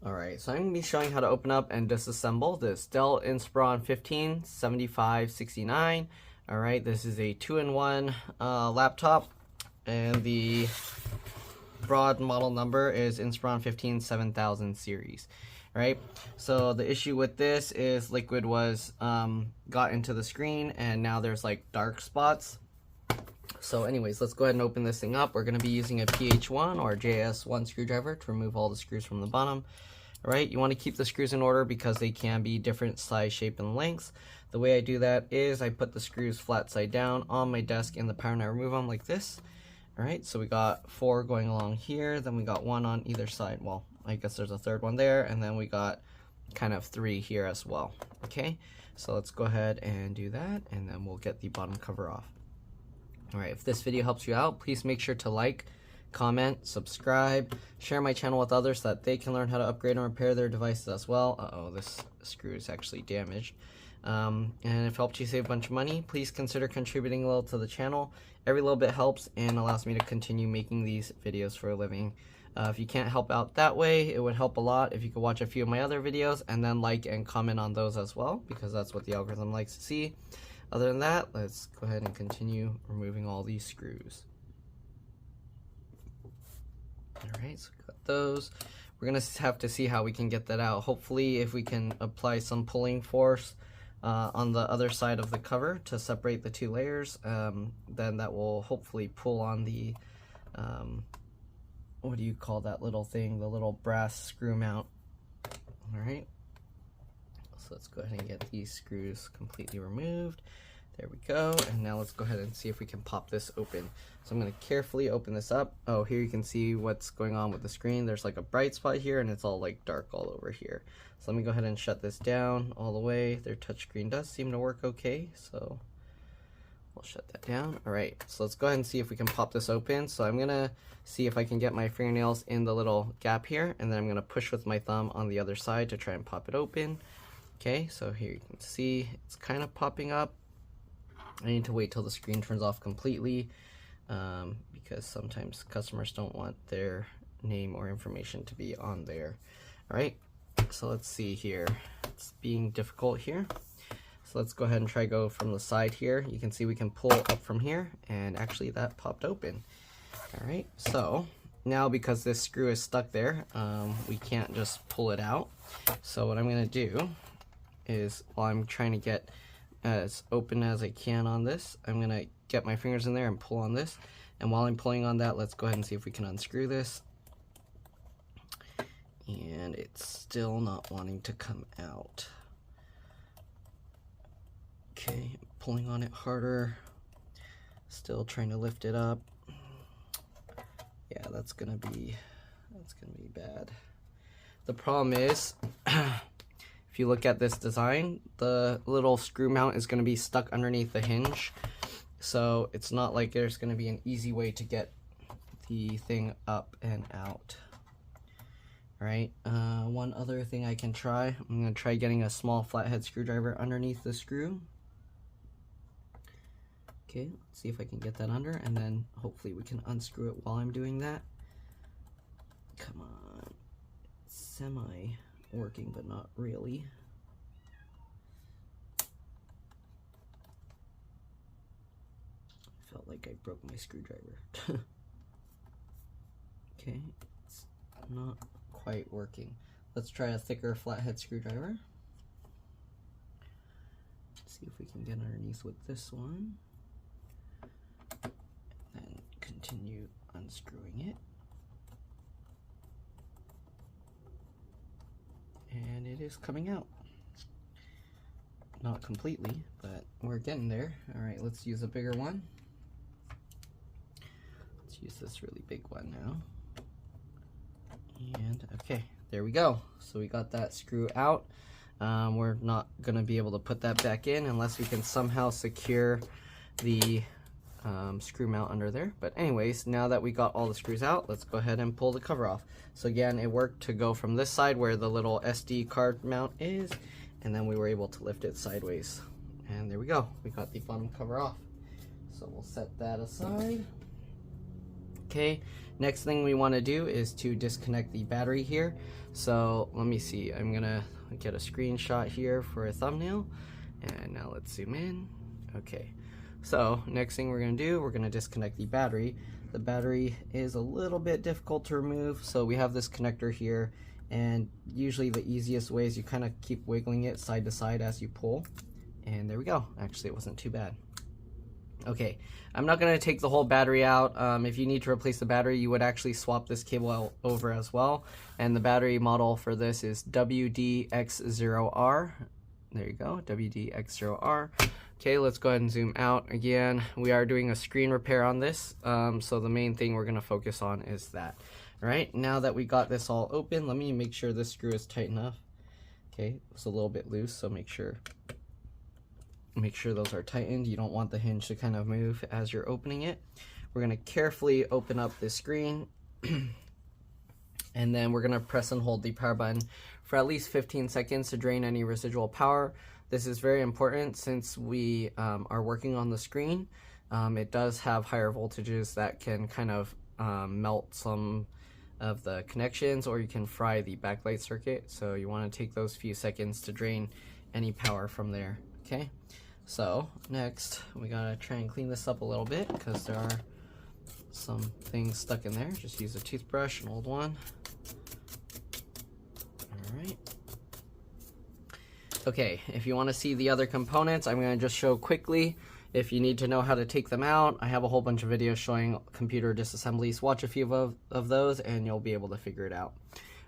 Alright, so I'm going to be showing how to open up and disassemble this DELL Inspiron 157569. Alright, this is a 2-in-1 laptop, and the broad model number is Inspiron 15 7000 series. Right, so the issue with this is liquid was got into the screen, and now there's like dark spots. So anyways, let's go ahead and open this thing up. We're going to be using a PH1 or JS1 screwdriver to remove all the screws from the bottom. Alright, you want to keep the screws in order because they can be different size, shape, and lengths. The way I do that is I put the screws flat side down on my desk in the power and I remove them like this. Alright, so we got 4 going along here, then we got 1 on either side. Well, I guess there's a third one there, and then we got kind of 3 here as well. Okay, so let's go ahead and do that, and then we'll get the bottom cover off. Alright, if this video helps you out, please make sure to like, comment, subscribe, share my channel with others so that they can learn how to upgrade and repair their devices as well. Uh-oh, this screw is actually damaged. And if it helped you save a bunch of money, please consider contributing a little to the channel. Every little bit helps and allows me to continue making these videos for a living. If you can't help out that way, it would help a lot if you could watch a few of my other videos and then like and comment on those as well, because that's what the algorithm likes to see. Other than that, let's go ahead and continue removing all these screws. Alright, so we got those. We're going to have to see how we can get that out. Hopefully, if we can apply some pulling force on the other side of the cover to separate the 2 layers, then that will hopefully pull on the, what do you call that little thing? The little brass screw mount. Alright, so let's go ahead and get these screws completely removed. There we go, and now let's go ahead and see if we can pop this open. So I'm going to carefully open this up. Oh, here you can see what's going on with the screen. There's like a bright spot here, and it's all like dark all over here. So let me go ahead and shut this down all the way. Their touchscreen does seem to work okay, so we'll shut that down. Alright, so let's go ahead and see if we can pop this open. So I'm going to see if I can get my fingernails in the little gap here, and then I'm going to push with my thumb on the other side to try and pop it open. Okay, so here you can see it's kind of popping up. I need to wait till the screen turns off completely because sometimes customers don't want their name or information to be on there. Alright, so let's see here. It's being difficult here. So let's go ahead and try go from the side here. You can see we can pull up from here, and actually that popped open. Alright, so now because this screw is stuck there, we can't just pull it out. So what I'm going to do is, while I'm trying to get as open as I can on this, I'm going to get my fingers in there and pull on this. And while I'm pulling on that, let's go ahead and see if we can unscrew this. And it's still not wanting to come out. Okay, pulling on it harder. Still trying to lift it up. Yeah, that's gonna be bad. The problem is, if you look at this design, the little screw mount is going to be stuck underneath the hinge, so it's not like there's going to be an easy way to get the thing up and out. Alright, one other thing I can try, I'm going to try getting a small flathead screwdriver underneath the screw. Okay, let's see if I can get that under, and then hopefully we can unscrew it while I'm doing that. Come on, it's semi working, but not really. I felt like I broke my screwdriver. Okay, it's not quite working. Let's try a thicker flathead screwdriver. See if we can get underneath with this one. And then continue unscrewing it. And it is coming out. Not completely, but we're getting there. Alright, let's use a bigger one. Let's use this really big one now. And okay, there we go. So we got that screw out. We're not going to be able to put that back in unless we can somehow secure the screw mount under there. But anyways, now that we got all the screws out, let's go ahead and pull the cover off. So again, it worked to go from this side where the little SD card mount is, and then we were able to lift it sideways. And there we go, we got the bottom cover off. So we'll set that aside. Okay, next thing we want to do is to disconnect the battery here. So let me see, I'm gonna get a screenshot here for a thumbnail, and now let's zoom in. Okay, so next thing we're gonna do, we're gonna disconnect the battery. The battery is a little bit difficult to remove, so we have this connector here, and usually the easiest way is you kind of keep wiggling it side to side as you pull, and there we go. Actually, it wasn't too bad. Okay, I'm not going to take the whole battery out. If you need to replace the battery, you would actually swap this cable over as well, and the battery model for this is WDX0R. There you go, WDX0R. Okay, let's go ahead and zoom out again. We are doing a screen repair on this, so the main thing we're going to focus on is that. All right, now that we got this all open, let me make sure this screw is tight enough. Okay, it's a little bit loose, so make sure those are tightened. You don't want the hinge to kind of move as you're opening it. We're going to carefully open up this screen, and then we're going to press and hold the power button for at least 15 seconds to drain any residual power. This is very important since we are working on the screen. It does have higher voltages that can kind of melt some of the connections, or you can fry the backlight circuit. So you want to take those few seconds to drain any power from there. Okay, so next we gotta try and clean this up a little bit because there are some things stuck in there. Just use a toothbrush, an old one. All right. Okay, if you want to see the other components, I'm going to just show quickly. If you need to know how to take them out, I have a whole bunch of videos showing computer disassemblies. Watch a few of those and you'll be able to figure it out.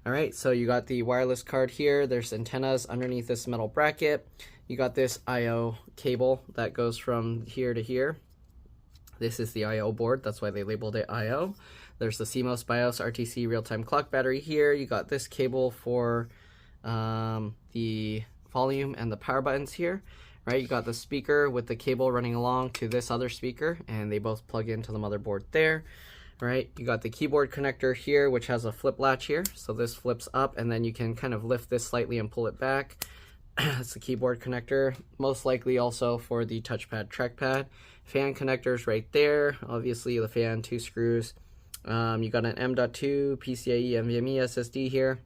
All right, so you got the wireless card here. There's antennas underneath this metal bracket. You got this I/O cable that goes from here to here. This is the I/O board. That's why they labeled it I/O. There's the CMOS BIOS RTC real-time clock battery here. You got this cable for the volume and the power buttons here. Right, you got the speaker with the cable running along to this other speaker, and they both plug into the motherboard there. Right, you got the keyboard connector here, which has a flip latch here, so this flips up and then you can kind of lift this slightly and pull it back. That's the keyboard connector, most likely also for the touchpad trackpad. Fan connectors right there, obviously the fan, 2 screws. You got an M.2 PCIe NVMe SSD here,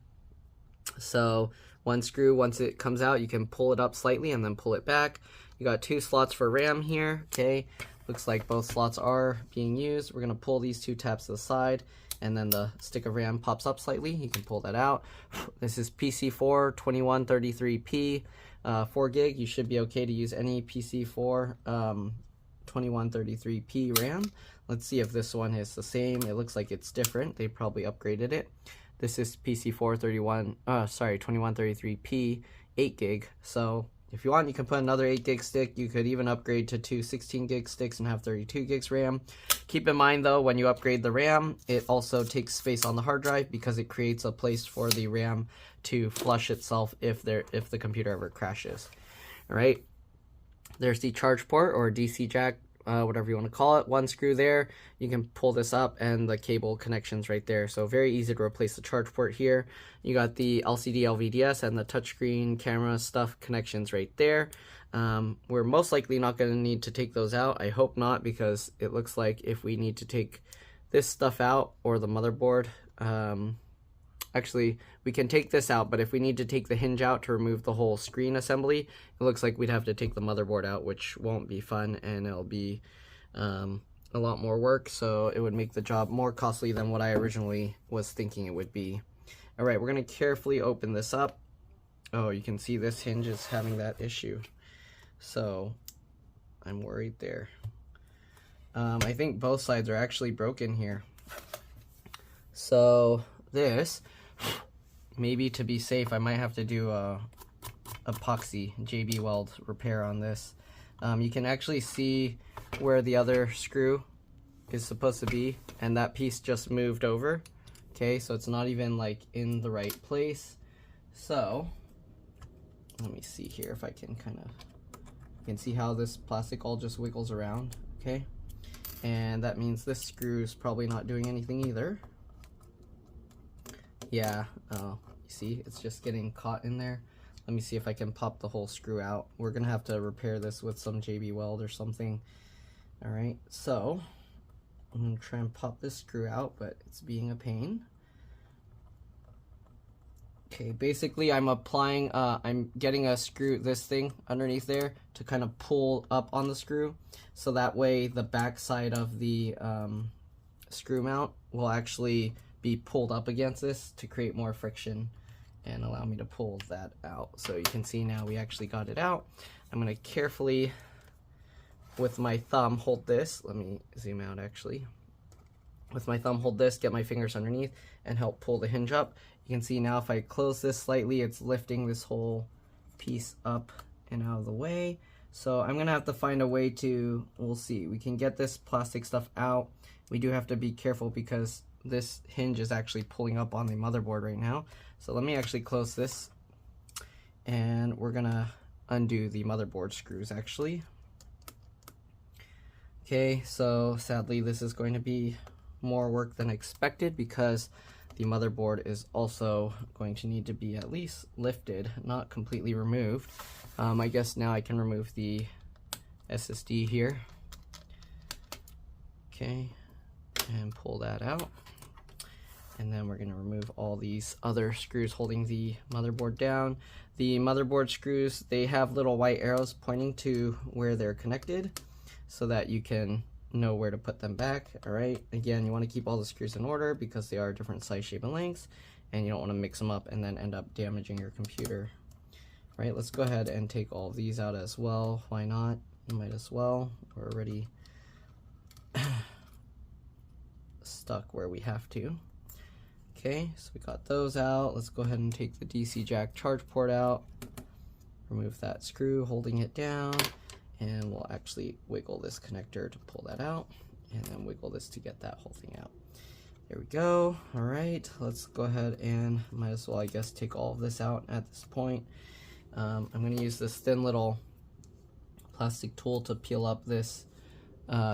so one screw, once it comes out, you can pull it up slightly and then pull it back. You got 2 slots for RAM here. Okay, looks like both slots are being used. We're gonna pull these 2 tabs to the side, and then the stick of RAM pops up slightly. You can pull that out. This is PC4 2133P, 4 gig. You should be okay to use any PC4 2133P RAM. Let's see if this one is the same. It looks like it's different. They probably upgraded it. This is PC4 2133P 8 gig. So if you want, you can put another 8 gig stick. You could even upgrade to 2 16 gig sticks and have 32 gigs RAM. Keep in mind though, when you upgrade the RAM, it also takes space on the hard drive because it creates a place for the RAM to flush itself if the computer ever crashes. All right. There's the charge port or DC jack, whatever you want to call it. 1 screw there. You can pull this up and the cable connections right there. So very easy to replace the charge port here. You got the LCD LVDS and the touchscreen camera stuff connections right there. We're most likely not going to need to take those out. I hope not, because it looks like if we need to take this stuff out or the motherboard, actually we can take this out, but if we need to take the hinge out to remove the whole screen assembly, it looks like we'd have to take the motherboard out, which won't be fun, and it'll be a lot more work, so it would make the job more costly than what I originally was thinking it would be. All right, we're going to carefully open this up. Oh, you can see this hinge is having that issue, so I'm worried there. I think both sides are actually broken here. So this, maybe to be safe, I might have to do a epoxy JB Weld repair on this. You can actually see where the other screw is supposed to be, and that piece just moved over. Okay, so it's not even like in the right place. So let me see here if I can kind of, you can see how this plastic all just wiggles around. Okay, and that means this screw is probably not doing anything either. Yeah, you see, it's just getting caught in there. Let me see if I can pop the whole screw out. We're gonna have to repair this with some JB Weld or something. All right, so I'm gonna try and pop this screw out, but it's being a pain. Okay, basically I'm applying, I'm getting a screw, this thing underneath there to kind of pull up on the screw, so that way the back side of the screw mount will actually be pulled up against this to create more friction and allow me to pull that out. So you can see now we actually got it out. I'm gonna carefully, with my thumb, hold this. Let me zoom out actually. With my thumb, hold this, get my fingers underneath, and help pull the hinge up. You can see now if I close this slightly, it's lifting this whole piece up and out of the way. So I'm gonna have to find a way to, we'll see, we can get this plastic stuff out. We do have to be careful because this hinge is actually pulling up on the motherboard right now. So let me actually close this, and we're gonna undo the motherboard screws actually. Okay, so sadly this is going to be more work than expected because the motherboard is also going to need to be at least lifted, not completely removed. I guess now I can remove the SSD here. Okay, and pull that out. And then we're going to remove all these other screws holding the motherboard down. The motherboard screws, they have little white arrows pointing to where they're connected so that you can know where to put them back. All right, again, you want to keep all the screws in order because they are different size, shape, and lengths, and you don't want to mix them up and then end up damaging your computer. All right, let's go ahead and take all of these out as well. Why not? You might as well. We're already stuck where we have to. Okay, so we got those out. Let's go ahead and take the DC jack charge port out. Remove that screw holding it down. And we'll actually wiggle this connector to pull that out, and then wiggle this to get that whole thing out. There we go. All right, let's go ahead and might as well, I guess, take all of this out at this point. I'm going to use this thin little plastic tool to peel up this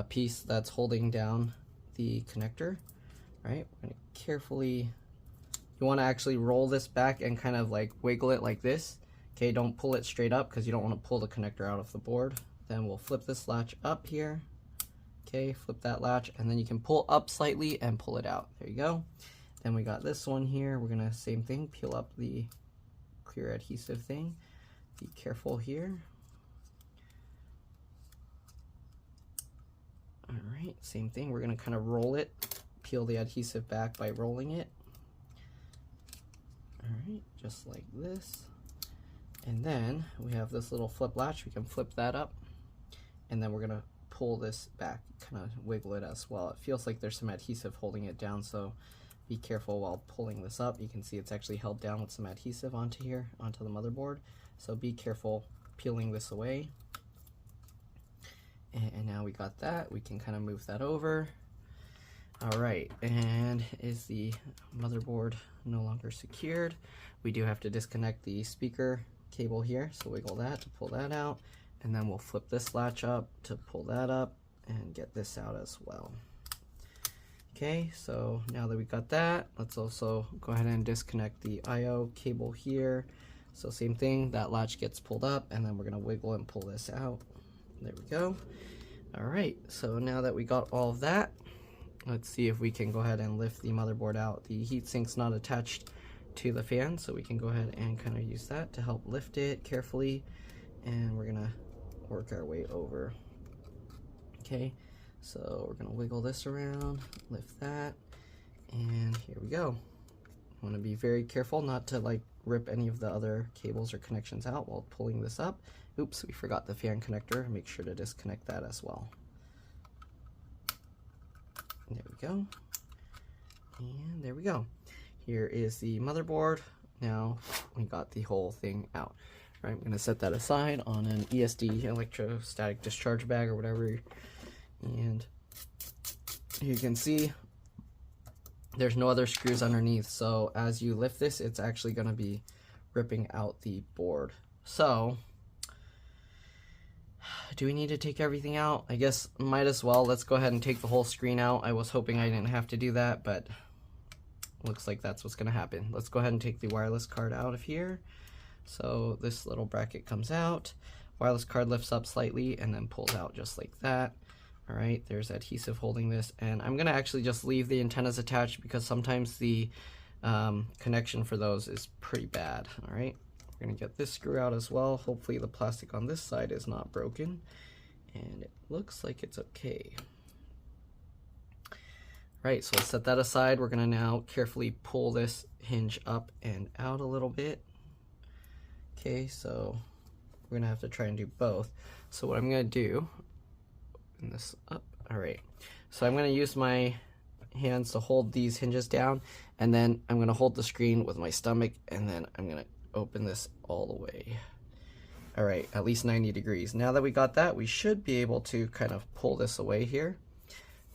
piece that's holding down the connector. All right, we're going to carefully, you want to actually roll this back and kind of like wiggle it like this. Okay, don't pull it straight up because you don't want to pull the connector out of the board. Then we'll flip this latch up here. Okay, flip that latch, and then you can pull up slightly and pull it out. There you go. Then we got this one here. We're gonna, same thing, peel up the clear adhesive thing. Be careful here. All right, same thing. We're gonna kind of roll it, peel the adhesive back by rolling it. All right, just like this. And then we have this little flip latch. We can flip that up, and then we're gonna pull this back, kind of wiggle it as well. It feels like there's some adhesive holding it down, so be careful while pulling this up. You can see it's actually held down with some adhesive onto here, onto the motherboard. So be careful peeling this away. And now we got that. We can kind of move that over. All right, and is the motherboard no longer secured? We do have to disconnect the speaker cable here, so wiggle that to pull that out, and then we'll flip this latch up to pull that up and get this out as well. Okay, so now that we got that, let's also go ahead and disconnect the IO cable here. So same thing, that latch gets pulled up, and then we're gonna wiggle and pull this out. There we go. All right, so now that we got all of that, let's see if we can go ahead and lift the motherboard out. The heatsink's not attached to the fan, so we can go ahead and kind of use that to help lift it carefully, and we're gonna work our way over. Okay, so we're gonna wiggle this around, lift that, and here we go. I want to be very careful not to like rip any of the other cables or connections out while pulling this up. Oops, we forgot the fan connector. Make sure to disconnect that as well. There we go, and there we go. Here is the motherboard. Now we got the whole thing out. Right, I'm going to set that aside on an ESD, electrostatic discharge bag or whatever. And you can see there's no other screws underneath. So as you lift this, it's actually going to be ripping out the board. So do we need to take everything out? I guess might as well. Let's go ahead and take the whole screen out. I was hoping I didn't have to do that, but looks like that's what's going to happen. Let's go ahead and take the wireless card out of here. So this little bracket comes out, wireless card lifts up slightly and then pulls out just like that. All right, there's adhesive holding this, and I'm gonna actually just leave the antennas attached because sometimes the connection for those is pretty bad. All right, we're gonna get this screw out as well. Hopefully the plastic on this side is not broken, and it looks like it's okay. Right, so let's set that aside. We're gonna now carefully pull this hinge up and out a little bit. Okay, so we're gonna have to try and do both. So what I'm gonna do, open this up. All right, so I'm gonna use my hands to hold these hinges down, and then I'm gonna hold the screen with my stomach, and then I'm gonna open this all the way. All right, at least 90 degrees. Now that we got that, we should be able to kind of pull this away here.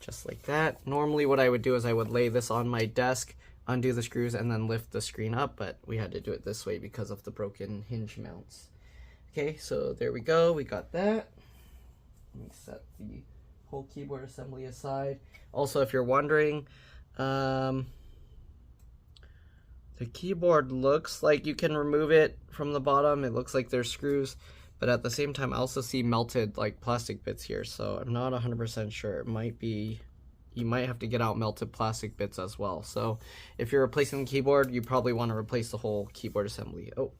Just like that. Normally what I would do is I would lay this on my desk, undo the screws, and then lift the screen up, but we had to do it this way because of the broken hinge mounts. Okay, so there we go, we got that. Let me set the whole keyboard assembly aside. Also, if you're wondering, the keyboard looks like you can remove it from the bottom. It looks like there's screws, but at the same time I also see melted like plastic bits here, so I'm not 100% sure. It might be, you might have to get out melted plastic bits as well. So if you're replacing the keyboard, you probably want to replace the whole keyboard assembly. Oh,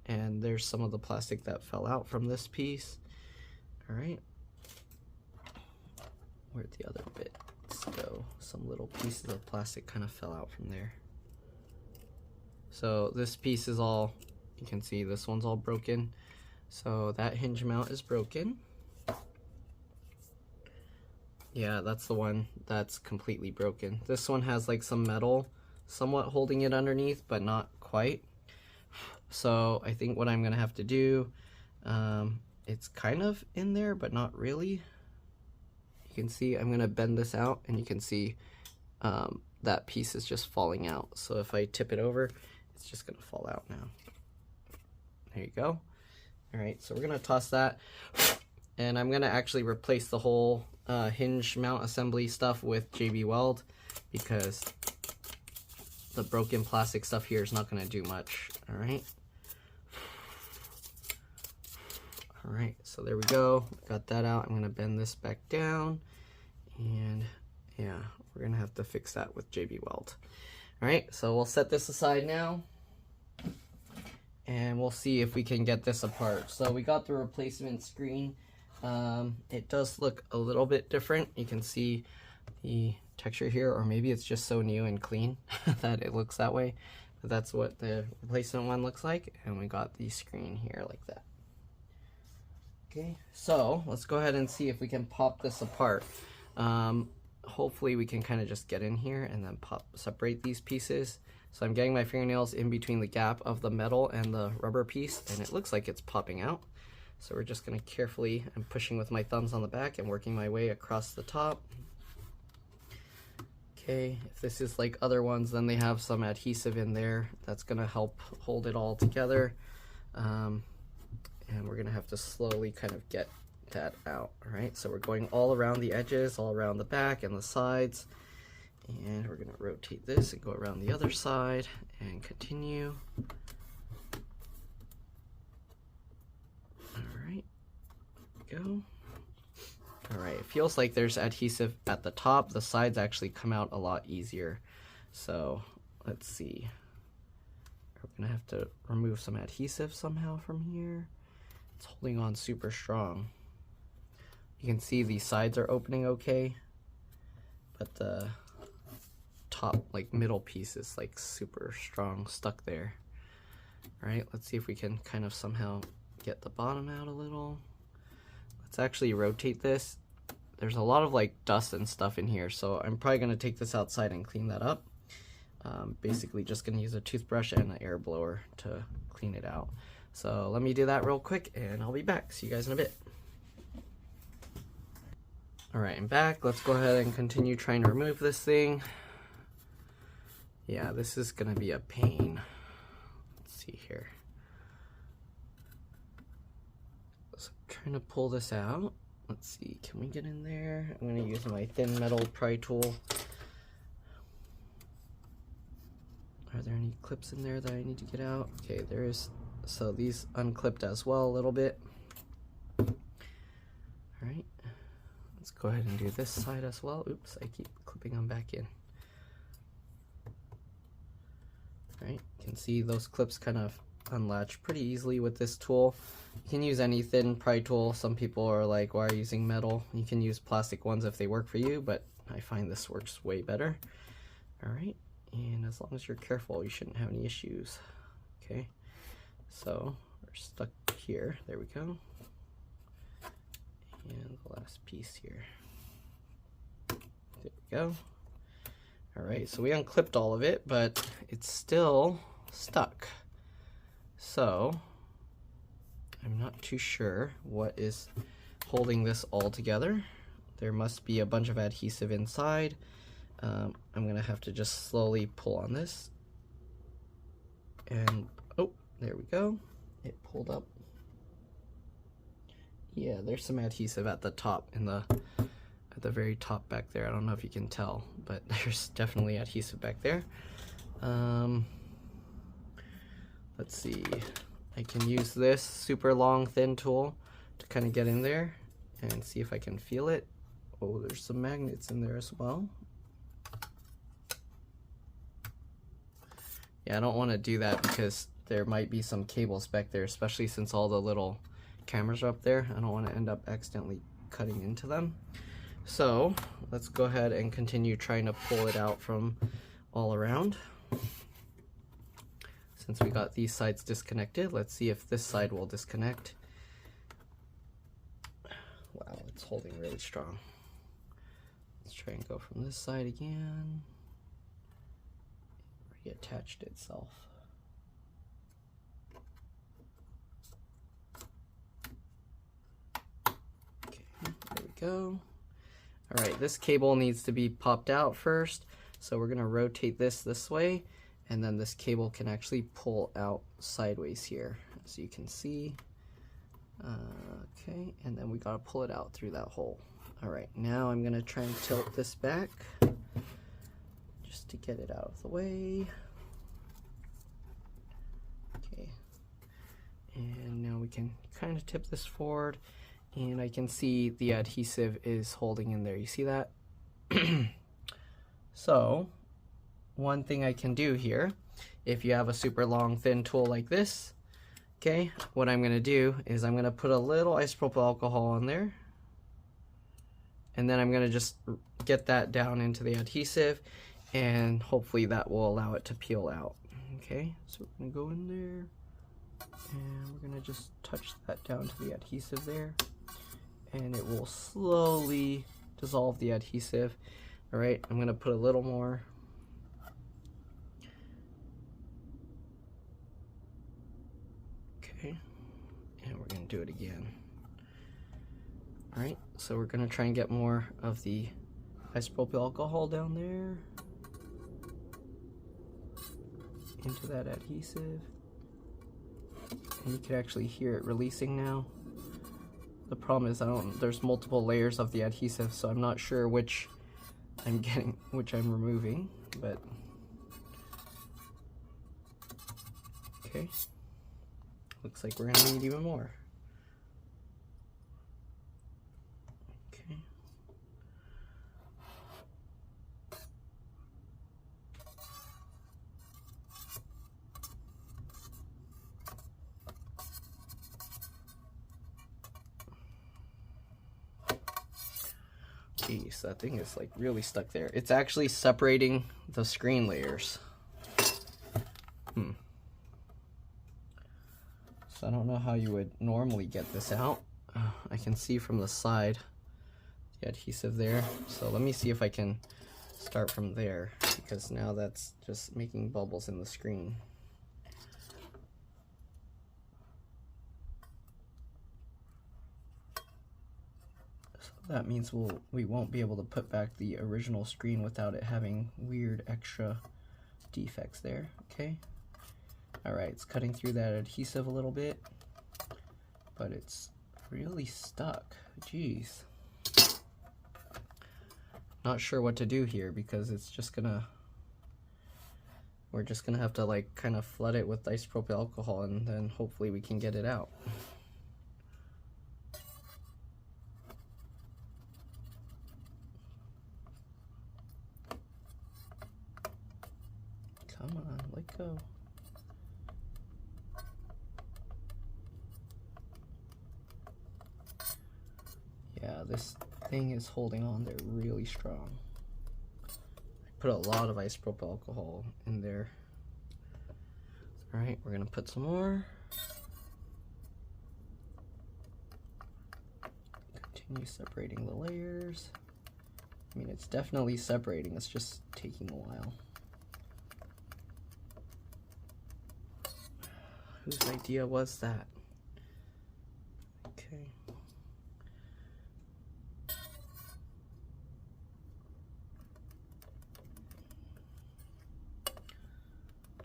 and there's some of the plastic that fell out from this piece. All right, where'd the other bits go? Some little pieces of plastic kind of fell out from there. So this piece is all, you can see this one's all broken. So that hinge mount is broken. Yeah, that's the one that's completely broken. This one has like some metal somewhat holding it underneath, but not quite. So I think what I'm gonna have to do, it's kind of in there, but not really. You can see I'm gonna bend this out, and you can see that piece is just falling out. So if I tip it over, it's just gonna fall out now. There you go. All right, so we're gonna toss that, and I'm gonna actually replace the whole hinge mount assembly stuff with JB Weld, because the broken plastic stuff here is not gonna do much. All right. All right, so there we go. Got that out. I'm gonna bend this back down, and yeah, we're gonna have to fix that with JB Weld. All right, so we'll set this aside now, and we'll see if we can get this apart. So we got the replacement screen. It does look a little bit different. You can see the texture here, or maybe it's just so new and clean that it looks that way. But that's what the replacement one looks like, and we got the screen here like that. Okay, so let's go ahead and see if we can pop this apart. Hopefully we can kind of just get in here and then separate these pieces. So I'm getting my fingernails in between the gap of the metal and the rubber piece, and it looks like it's popping out. So we're just gonna carefully, I'm pushing with my thumbs on the back and working my way across the top. Okay, if this is like other ones, then they have some adhesive in there that's gonna help hold it all together. And we're gonna have to slowly kind of get that out. All right, so we're going all around the edges, all around the back and the sides. And we're gonna rotate this and go around the other side and continue. All right, go. All right, it feels like there's adhesive at the top. The sides actually come out a lot easier. So let's see. We're gonna have to remove some adhesive somehow from here. It's holding on super strong. You can see the sides are opening okay, but the top, like middle piece is like super strong, stuck there. All right, let's see if we can kind of somehow get the bottom out a little. Let's actually rotate this. There's a lot of like dust and stuff in here, so I'm probably gonna take this outside and clean that up. Basically just gonna use a toothbrush and an air blower to clean it out. So let me do that real quick and I'll be back. See you guys in a bit. All right, I'm back. Let's go ahead and continue trying to remove this thing. Yeah, this is gonna be a pain. Let's see here. So I'm trying to pull this out. Let's see, can we get in there? I'm gonna use my thin metal pry tool. Are there any clips in there that I need to get out? Okay, there is. So these unclipped as well a little bit. All right, let's go ahead and do this side as well. Oops, I keep clipping them back in. Right, you can see those clips kind of unlatch pretty easily with this tool. You can use any thin pry tool. Some people are like, why are you using metal? You can use plastic ones if they work for you, but I find this works way better. All right, and as long as you're careful, you shouldn't have any issues. Okay, so we're stuck here. There we go. And the last piece here. There we go. All right, so we unclipped all of it, but it's still stuck. So I'm not too sure what is holding this all together. There must be a bunch of adhesive inside. I'm gonna have to just slowly pull on this. And oh, there we go. It pulled up. Yeah, there's some adhesive at the top at the very top back there. I don't know if you can tell, but there's definitely adhesive back there. Let's see. I can use this super long thin tool to kind of get in there and see if I can feel it. Oh, there's some magnets in there as well. Yeah, I don't want to do that because there might be some cables back there, especially since all the little cameras are up there. I don't want to end up accidentally cutting into them. So let's go ahead and continue trying to pull it out from all around. Since we got these sides disconnected, let's see if this side will disconnect. Wow, it's holding really strong. Let's try and go from this side again. Reattached itself. Okay, there we go. All right, this cable needs to be popped out first, so we're gonna rotate this way, and then this cable can actually pull out sideways here, as you can see. Okay, and then we gotta pull it out through that hole. All right, now I'm gonna try and tilt this back just to get it out of the way. Okay, and now we can kind of tip this forward, and I can see the adhesive is holding in there. You see that? So one thing I can do here, if you have a super long thin tool like this, okay, what I'm gonna do is I'm gonna put a little isopropyl alcohol in there, and then I'm gonna just get that down into the adhesive, and hopefully that will allow it to peel out. Okay, so we're gonna go in there, and we're gonna just touch that down to the adhesive there, and it will slowly dissolve the adhesive. All right, I'm gonna put a little more. Okay, and we're gonna do it again. All right, so we're gonna try and get more of the isopropyl alcohol down there into that adhesive, and you can actually hear it releasing now. The problem is there's multiple layers of the adhesive, so I'm not sure which I'm removing, but okay. Looks like we're gonna need even more. Okay. Jeez, that thing is like really stuck there. It's actually separating the screen layers. So I don't know how you would normally get this out. I can see from the side the adhesive there. So let me see if I can start from there, because now that's just making bubbles in the screen. That means we won't be able to put back the original screen without it having weird extra defects there. Okay. All right, it's cutting through that adhesive a little bit, but it's really stuck. Jeez. Not sure what to do here, because it's just gonna, we're just gonna have to like kind of flood it with isopropyl alcohol, and then hopefully we can get it out. go? Yeah, this thing is holding on there really strong. I put a lot of isopropyl alcohol in there. All right, we're gonna put some more. Continue separating the layers. I mean, it's definitely separating, it's just taking a while. Whose idea was that? Okay.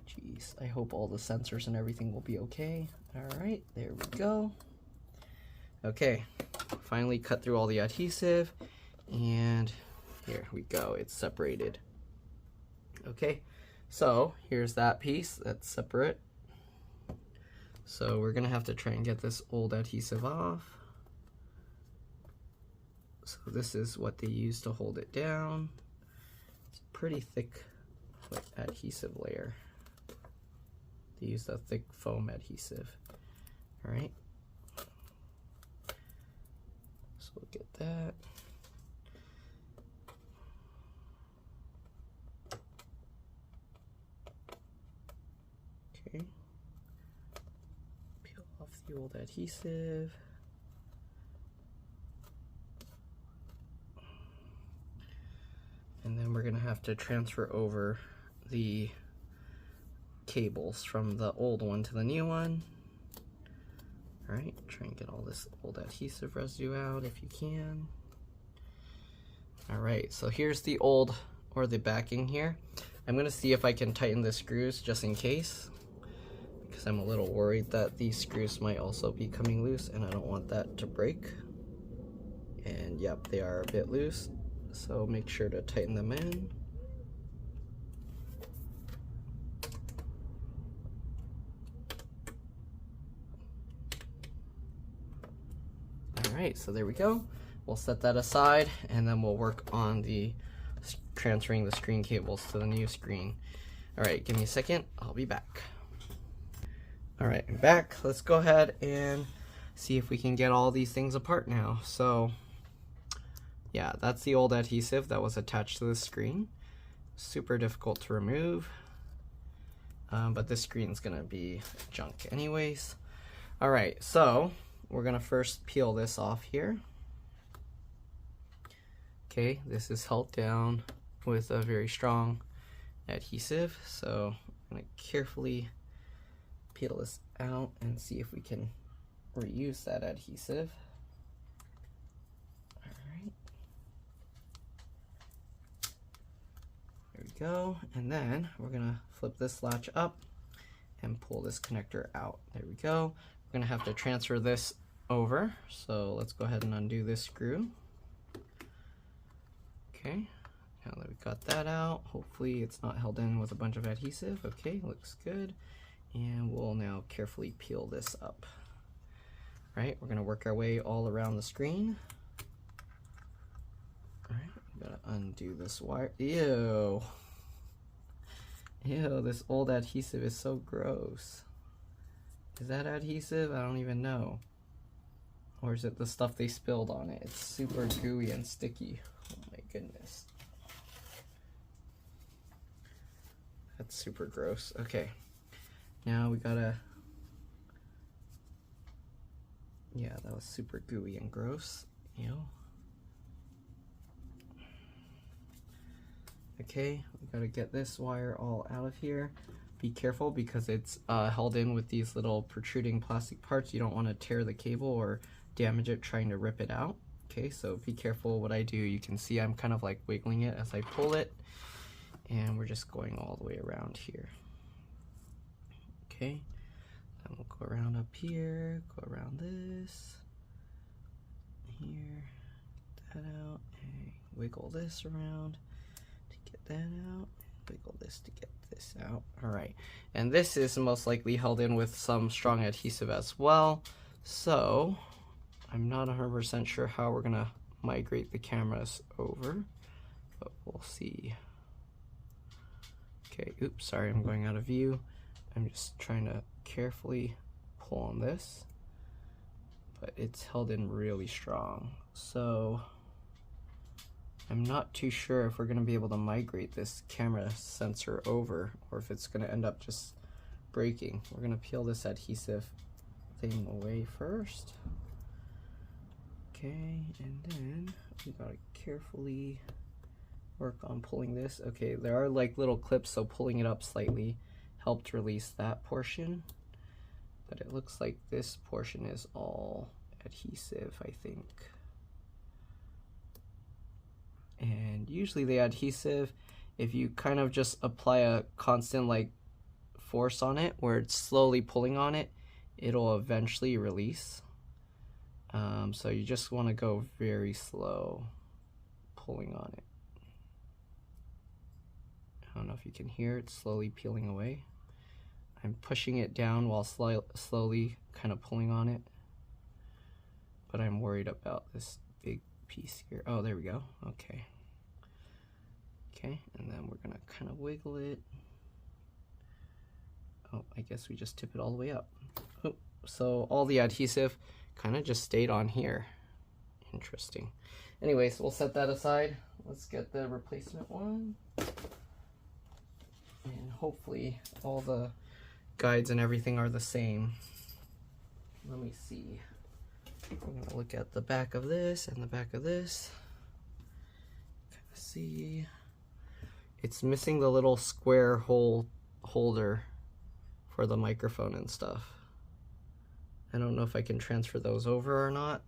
Jeez, I hope all the sensors and everything will be okay. All right, there we go. Okay, finally cut through all the adhesive, and here we go, it's separated. Okay, so here's that piece that's separate. So we're gonna have to try and get this old adhesive off. So this is what they use to hold it down. It's a pretty thick adhesive layer. They use a thick foam adhesive. All right. So we'll get that. Okay. Peel off the old adhesive. And then we're gonna have to transfer over the cables from the old one to the new one. All right, try and get all this old adhesive residue out if you can. All right, so here's the old, or the backing here. I'm gonna see if I can tighten the screws just in case, because I'm a little worried that these screws might also be coming loose and I don't want that to break. And yep, they are a bit loose, so make sure to tighten them in. Alright, so there we go. We'll set that aside and then we'll work on the transferring the screen cables to the new screen. Alright, give me a second, I'll be back. Alright, I'm back. Let's go ahead and see if we can get all these things apart now. So yeah, that's the old adhesive that was attached to the screen. Super difficult to remove, but this screen's gonna be junk anyways. Alright, so we're gonna first peel this off here. Okay, this is held down with a very strong adhesive, so I'm gonna carefully peel this out and see if we can reuse that adhesive. Alright. There we go, and then we're gonna flip this latch up and pull this connector out. There we go. We're gonna have to transfer this over, so let's go ahead and undo this screw. Okay, now that we've got that out, hopefully it's not held in with a bunch of adhesive. Okay, looks good. And we'll now carefully peel this up. Right, we're gonna work our way all around the screen. All right, we gotta undo this wire. Ew. Ew, this old adhesive is so gross. Is that adhesive? I don't even know. Or is it the stuff they spilled on it? It's super gooey and sticky. Oh my goodness. That's super gross. Okay. Now we gotta... Yeah, that was super gooey and gross. Ew. Okay, we gotta get this wire all out of here. Be careful because it's held in with these little protruding plastic parts. You don't want to tear the cable or damage it trying to rip it out. Okay, so be careful what I do. You can see I'm kind of like wiggling it as I pull it, and we're just going all the way around here. Okay, then we'll go around up here, go around this, here, get that out, and wiggle this around to get that out, wiggle this to get this out. All right, and this is most likely held in with some strong adhesive as well, so I'm not 100% sure how we're gonna migrate the cameras over, but we'll see. Okay, oops, sorry, I'm going out of view. I'm just trying to carefully pull on this, but it's held in really strong. So I'm not too sure if we're gonna be able to migrate this camera sensor over or if it's gonna end up just breaking. We're gonna peel this adhesive thing away first. Okay, and then we gotta carefully work on pulling this. Okay, there are like little clips, so pulling it up slightly helped release that portion, but it looks like this portion is all adhesive, I think. And usually the adhesive, if you kind of just apply a constant like force on it where it's slowly pulling on it, it'll eventually release. So you just want to go very slow pulling on it. I don't know if you can hear it slowly peeling away. I'm pushing it down while slowly kind of pulling on it, but I'm worried about this big piece here. Oh, there we go. Okay. Okay, and then we're gonna kind of wiggle it. Oh, I guess we just tip it all the way up. Oh, so all the adhesive kind of just stayed on here. Interesting. Anyways, we'll set that aside. Let's get the replacement one. And hopefully all the guides and everything are the same. Let me see. I'm gonna look at the back of this and the back of this. Kind of see. It's missing the little square holder for the microphone and stuff. I don't know if I can transfer those over or not.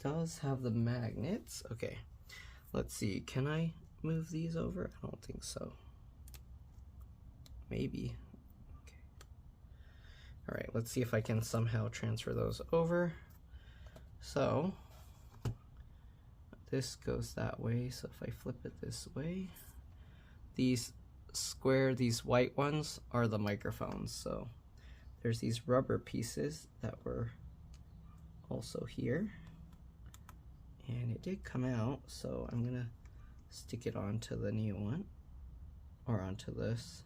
Does have the magnets. Okay, let's see. Can I move these over? I don't think so. Maybe. Okay. All right, let's see if I can somehow transfer those over. So this goes that way. So if I flip it this way, these white ones are the microphones. So there's these rubber pieces that were also here, and it did come out. So I'm gonna stick it onto the new one, or onto this,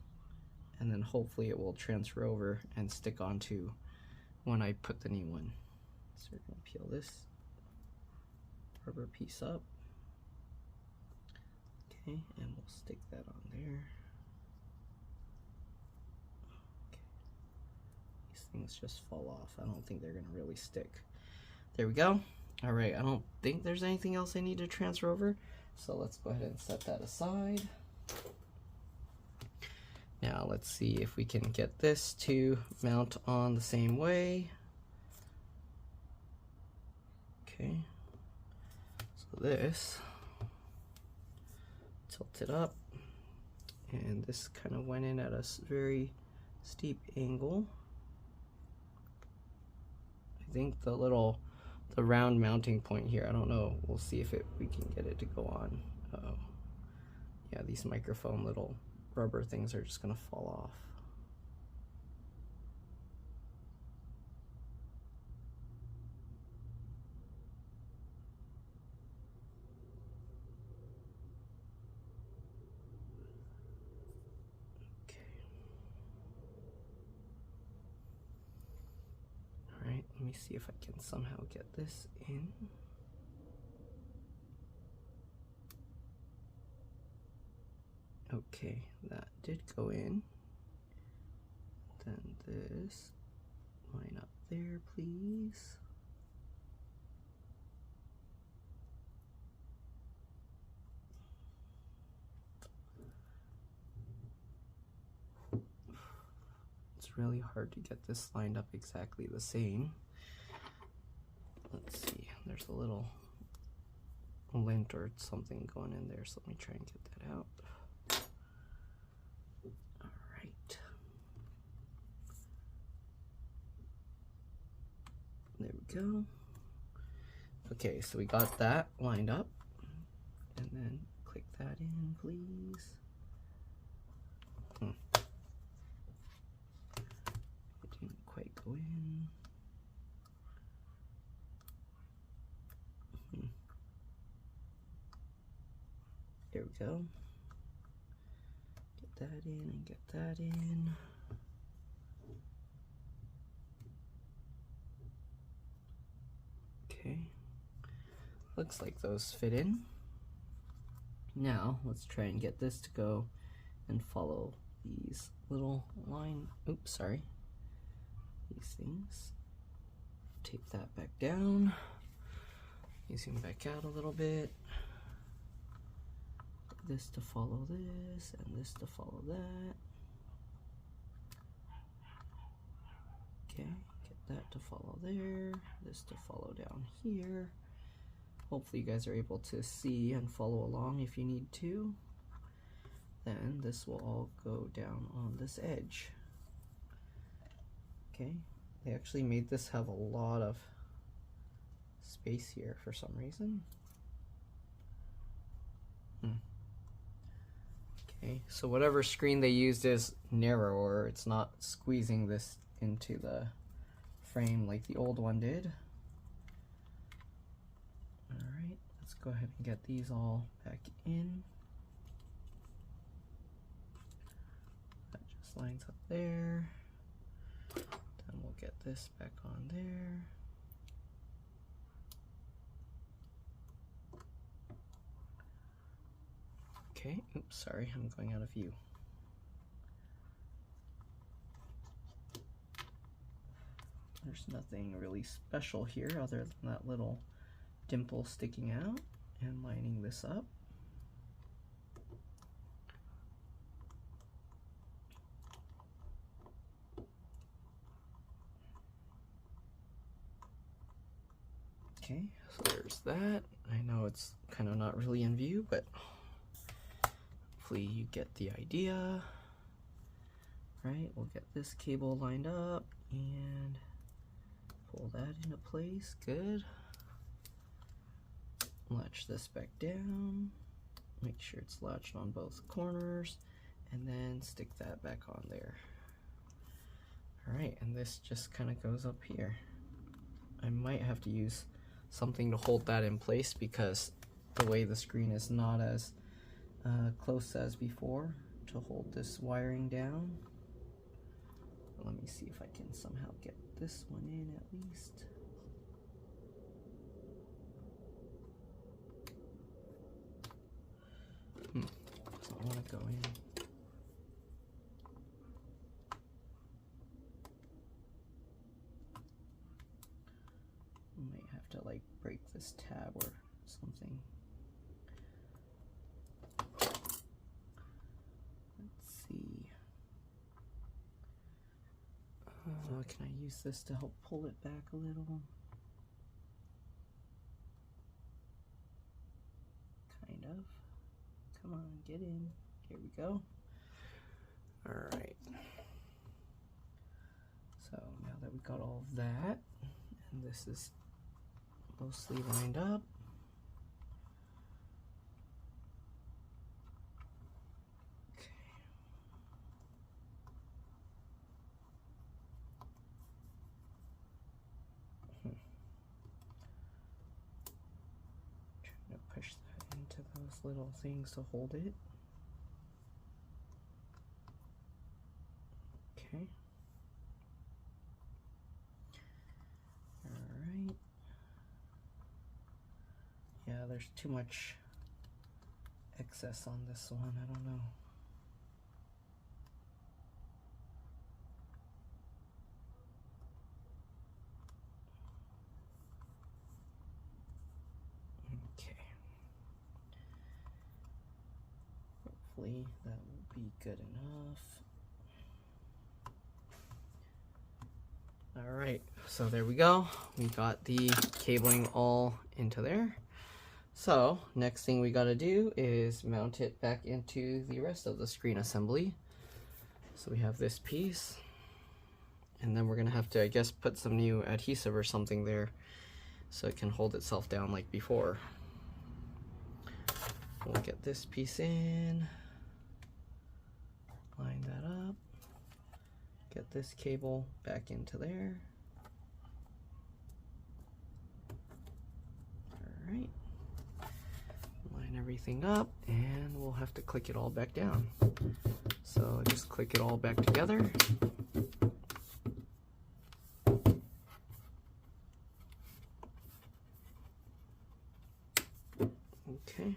and then hopefully it will transfer over and stick onto when I put the new one. So we're gonna peel this rubber piece up. Okay, and we'll stick that on there. Okay. These things just fall off. I don't think they're gonna really stick. There we go. All right, I don't think there's anything else I need to transfer over. So let's go ahead and set that aside. Now let's see if we can get this to mount on the same way. Okay, so this, tilt it up, and this kind of went in at a very steep angle. I think the round mounting point here, I don't know, we'll see if we can get it to go on. Uh-oh. Yeah, these microphone little rubber things are just gonna fall off. Okay. All right, let me see if I can somehow get this in. Okay, that did go in. Then this, line up there, please. It's really hard to get this lined up exactly the same. Let's see, there's a little lint or something going in there, so let me try and get that out. There we go. Okay, so we got that lined up, and then click that in, please. It didn't quite go in. There we go. Get that in and get that in. Okay, looks like those fit in. Now let's try and get this to go and follow these little line, oops, sorry, these things. Tape that back down. You zoom back out a little bit. Get this to follow this, and this to follow that. Okay, get that to follow there, this to follow down here. Hopefully you guys are able to see and follow along if you need to. Then this will all go down on this edge. Okay, they actually made this have a lot of space here for some reason. Okay, so whatever screen they used is narrower. It's not squeezing this into the frame like the old one did. Alright, let's go ahead and get these all back in. That just lines up there. Then we'll get this back on there. Okay, oops, sorry, I'm going out of view. There's nothing really special here other than that little dimple sticking out and lining this up. Okay, so there's that. I know it's kind of not really in view, but hopefully you get the idea. Right, we'll get this cable lined up and pull that into place. Good. Latch this back down. Make sure it's latched on both corners, and then stick that back on there. Alright, and this just kind of goes up here. I might have to use something to hold that in place because the way the screen is not as close as before to hold this wiring down. Let me see if I can somehow get this one in at least. Doesn't want to go in. Might have to like break this tab or something. Let's see. Can I use this to help pull it back a little? Kind of. Come on, get in. Here we go. Alright. So now that we got all of that, and this is mostly lined up, push that into those little things to hold it. Okay. Alright. Yeah, there's too much excess on this one. I don't know. Hopefully that will be good enough. Alright, so there we go. We got the cabling all into there. So next thing we got to do is mount it back into the rest of the screen assembly. So we have this piece, and then we're going to have to, I guess, put some new adhesive or something there so it can hold itself down like before. We'll get this piece in. Line that up, get this cable back into there. Alright, line everything up, and we'll have to click it all back down. So just click it all back together. Okay.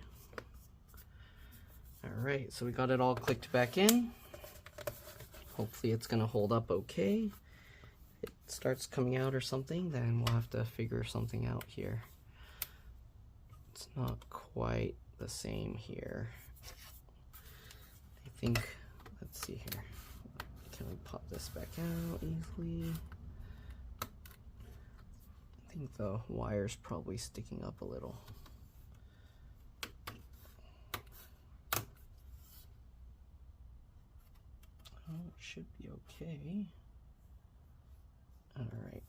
Alright, so we got it all clicked back in. Hopefully it's going to hold up okay. If it starts coming out or something, then we'll have to figure something out here. It's not quite the same here. I think, let's see here. Can we pop this back out easily? I think the wire's probably sticking up a little. Oh, it should be okay. All right.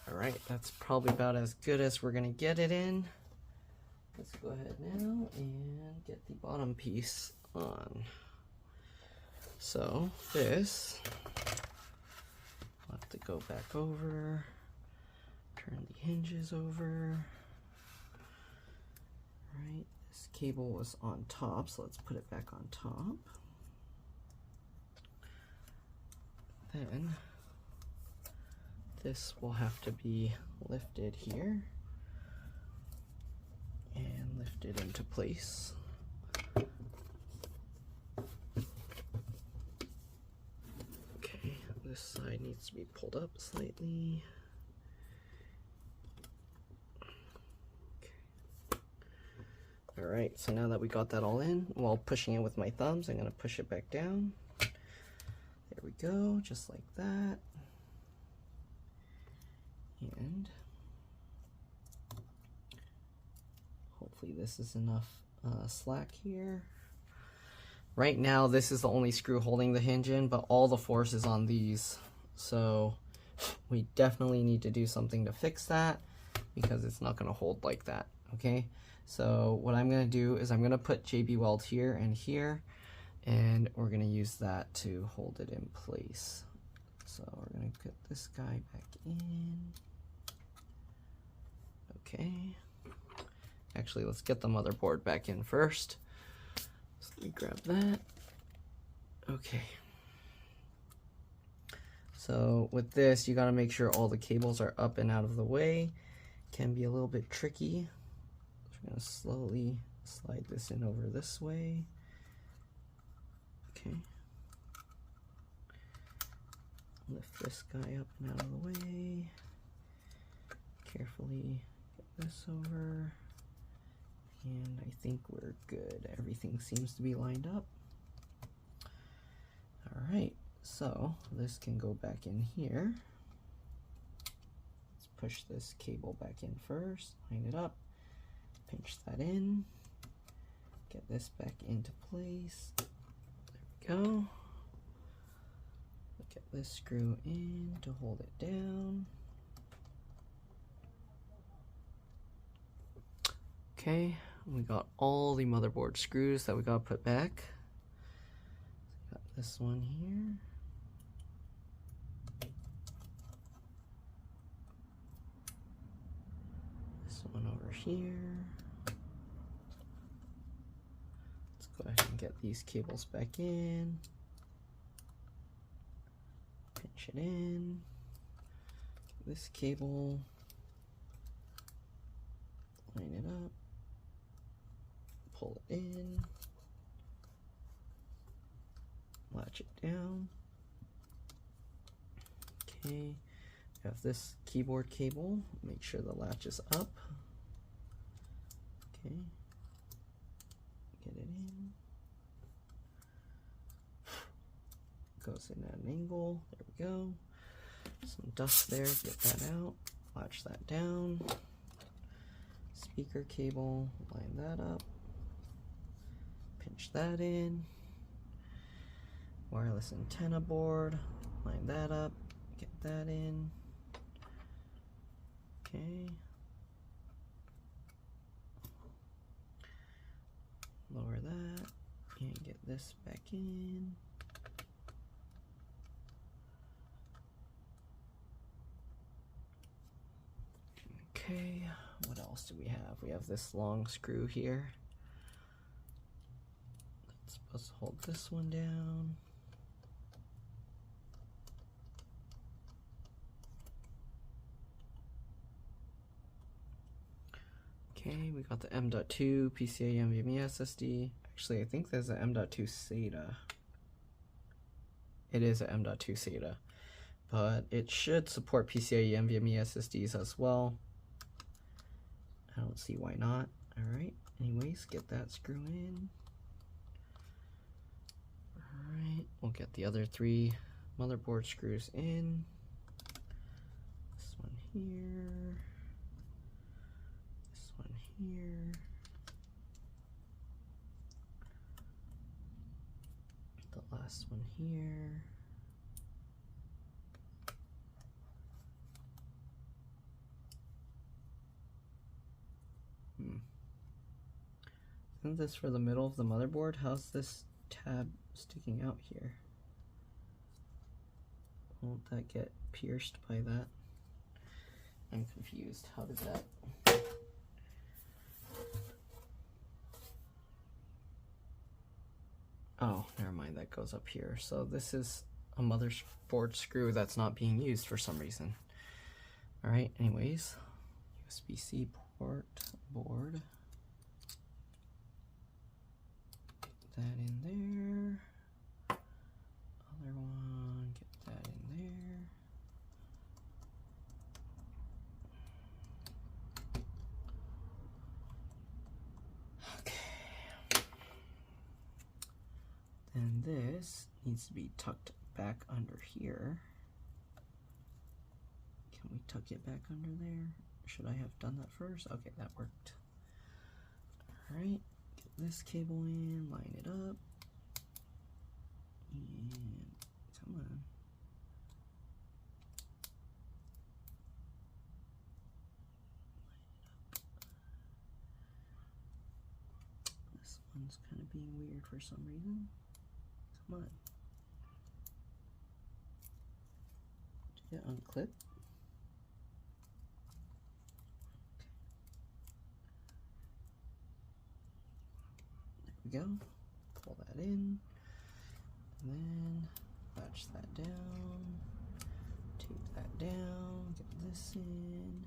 Alright, that's probably about as good as we're gonna get it in. Let's go ahead now and get the bottom piece on. So this, we'll have to go back over, turn the hinges over. Right, this cable was on top, so let's put it back on top. Then this will have to be lifted here and lifted into place. Okay, this side needs to be pulled up slightly. Okay. All right, so now that we got that all in, while pushing it with my thumbs, I'm gonna push it back down. There we go, just like that. And hopefully this is enough slack here. Right now this is the only screw holding the hinge in, but all the force is on these, so we definitely need to do something to fix that because it's not going to hold like that. Okay, so what I'm going to do is I'm going to put JB Weld here and here, and we're going to use that to hold it in place. So we're going to get this guy back in. Okay. Actually, let's get the motherboard back in first. So let me grab that. Okay. So with this, you got to make sure all the cables are up and out of the way. Can be a little bit tricky. So we're going to slowly slide this in over this way. Okay. Lift this guy up and out of the way. Carefully get this over. And I think we're good. Everything seems to be lined up. Alright, so this can go back in here. Let's push this cable back in first, line it up, pinch that in, get this back into place. There we go. Get this screw in to hold it down. Okay, we got all the motherboard screws that we got to put back. Got this one here. This one over here. Let's go ahead and get these cables back in. Pinch it in. This cable. Line it up. Pull it in. Latch it down. Okay. We have this keyboard cable. Make sure the latch is up. Okay. Get it in. Goes in at an angle. There we go. Some dust there. Get that out. Latch that down. Speaker cable. Line that up. Pinch that in. Wireless antenna board. Line that up. get that in. Okay. Lower that and get this back in. Okay, what else do we have? We have this long screw here. Let's hold this one down. Okay, we got the M.2 PCIe NVMe SSD. Actually, I think there's an M.2 SATA. It is an M.2 SATA, but it should support PCIe NVMe SSDs as well. I don't see why not. Alright, anyways, get that screw in. Alright, we'll get the other 3 motherboard screws in. This one here. This one here. The last one here. Isn't this for the middle of the motherboard? How's this tab sticking out here? Won't that get pierced by that? I'm confused. How did that? Oh, never mind. That goes up here. So this is a motherboard screw that's not being used for some reason. All right. Anyways, USB-C port board. Get that in there. Other one. Get that in there. Okay. And this needs to be tucked back under here. Can we tuck it back under there? Should I have done that first? Okay, that worked. All right, get this cable in, line it up, and come on. This one's kind of being weird for some reason. Come on. Did it unclip? There we go. Pull that in. And then latch that down. Tape that down. Get this in.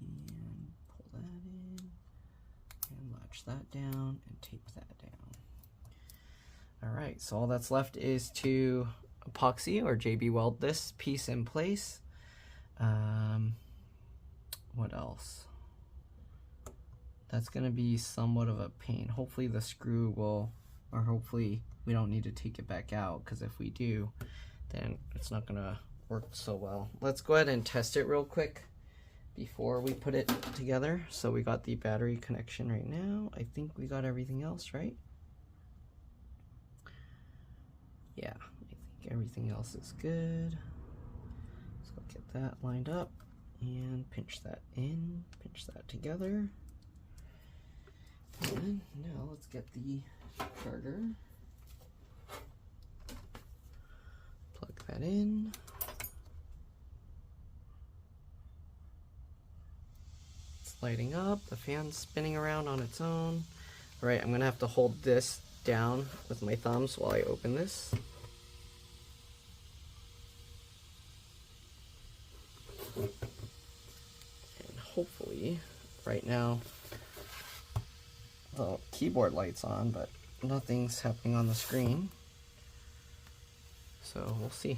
And pull that in. And latch that down and tape that down. Alright, so all that's left is to epoxy or JB weld this piece in place. What else? That's going to be somewhat of a pain. Hopefully the screw will, or hopefully we don't need to take it back out, because if we do, then it's not going to work so well. Let's go ahead and test it real quick before we put it together. So we got the battery connection right now. I think we got everything else, right? Yeah, I think everything else is good. Let's go get that lined up and pinch that in, pinch that together. And now let's get the charger. Plug that in. It's lighting up, the fan's spinning around on its own. All right, I'm gonna have to hold this down with my thumbs while I open this. And hopefully, right now, the keyboard light's on, but nothing's happening on the screen. So we'll see.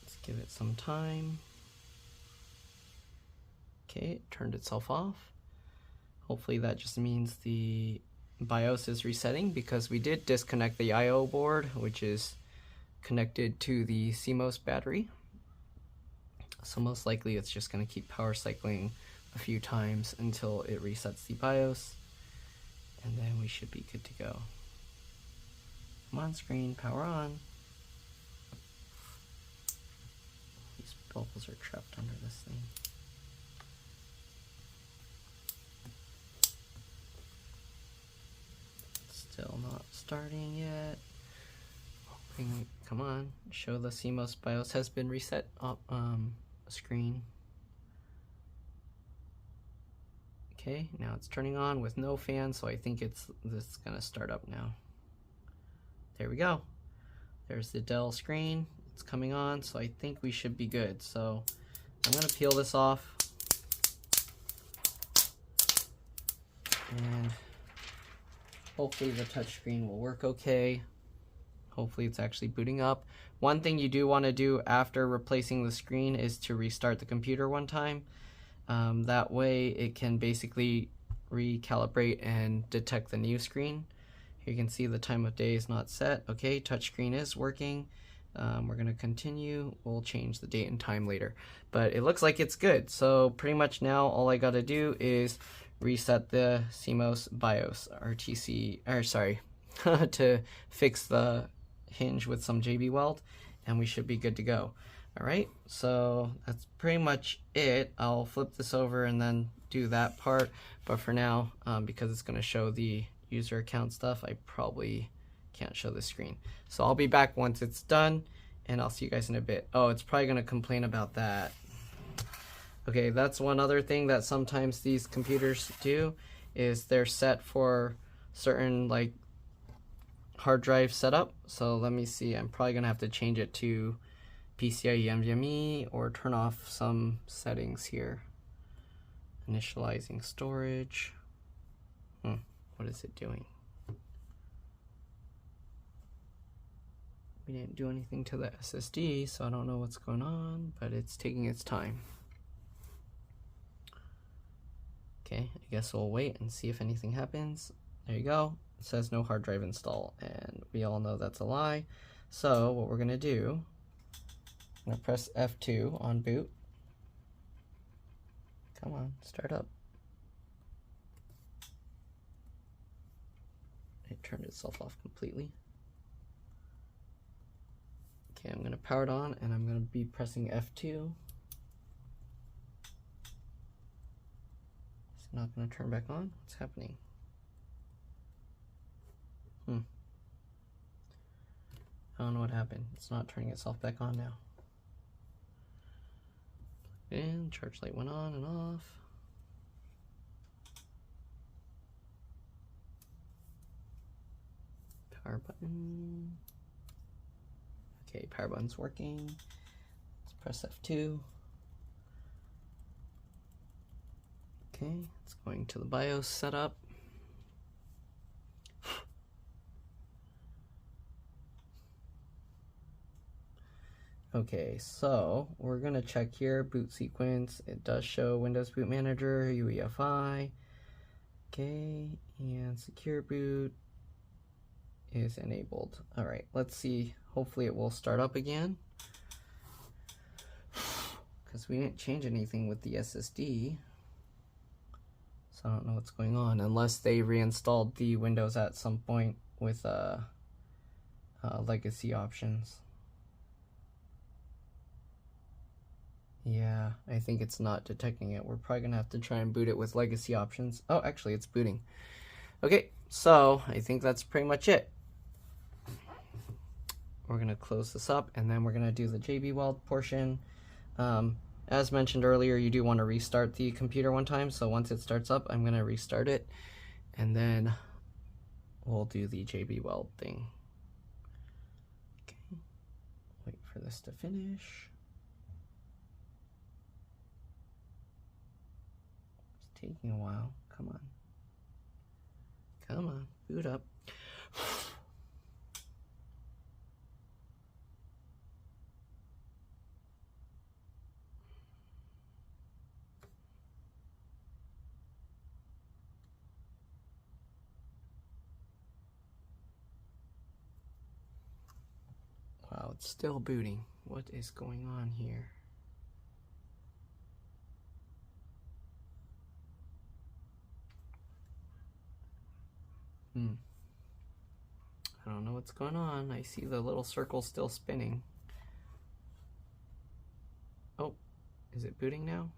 Let's give it some time. Okay, it turned itself off. Hopefully that just means the BIOS is resetting, because we did disconnect the I/O board, which is connected to the CMOS battery. So most likely it's just going to keep power cycling a few times until it resets the BIOS, and then we should be good to go. Come on, screen, power on. bubbles are trapped under this thing. Still not starting yet. Come on, show the CMOS BIOS has been reset up screen. Okay, now it's turning on with no fan, so I think this is gonna start up now. There we go. There's the Dell screen. It's coming on, so I think we should be good. So I'm gonna peel this off. And hopefully the touchscreen will work okay. Hopefully it's actually booting up. One thing you do want to do after replacing the screen is to restart the computer one time. That way it can basically recalibrate and detect the new screen. Here you can see the time of day is not set. Okay, touchscreen is working. We're going to continue. We'll change the date and time later. But it looks like it's good. So pretty much now all I got to do is reset the CMOS BIOS to fix the hinge with some JB Weld, and we should be good to go. All right, so that's pretty much it. I'll flip this over and then do that part, but for now, because it's going to show the user account stuff, I probably can't show the screen. So I'll be back once it's done, and I'll see you guys in a bit. Oh, it's probably going to complain about that. Okay, that's one other thing that sometimes these computers do, is they're set for certain like hard drive setup. So let me see, I'm probably gonna have to change it to PCIe NVMe or turn off some settings here. Initializing storage. What is it doing? We didn't do anything to the SSD, so I don't know what's going on, but it's taking its time. Okay, I guess we'll wait and see if anything happens. There you go. It says no hard drive install, and we all know that's a lie. So what we're gonna do, I'm gonna press F2 on boot. Come on, start up. It turned itself off completely. Okay, I'm gonna power it on, and I'm gonna be pressing F2. It's not gonna turn back on. What's happening? I don't know what happened. It's not turning itself back on now. And charge light went on and off. Power button. Okay, power button's working. Let's press F2. Okay, it's going to the BIOS setup. Okay, so we're gonna check here, boot sequence. It does show Windows Boot Manager, UEFI. Okay, and secure boot is enabled. All right, let's see. Hopefully it will start up again, because we didn't change anything with the SSD. So I don't know what's going on, unless they reinstalled the Windows at some point with legacy options. Yeah, I think it's not detecting it. We're probably gonna have to try and boot it with legacy options. Oh, actually it's booting. Okay, so I think that's pretty much it. We're gonna close this up, and then we're gonna do the JB Weld portion. As mentioned earlier, you do want to restart the computer one time, so once it starts up, I'm gonna restart it, and then we'll do the JB Weld thing. Okay, wait for this to finish. Taking a while. Come on. Come on. Boot up. Wow, it's still booting. What is going on here? I don't know what's going on. I see the little circle still spinning. Oh, Is it booting now?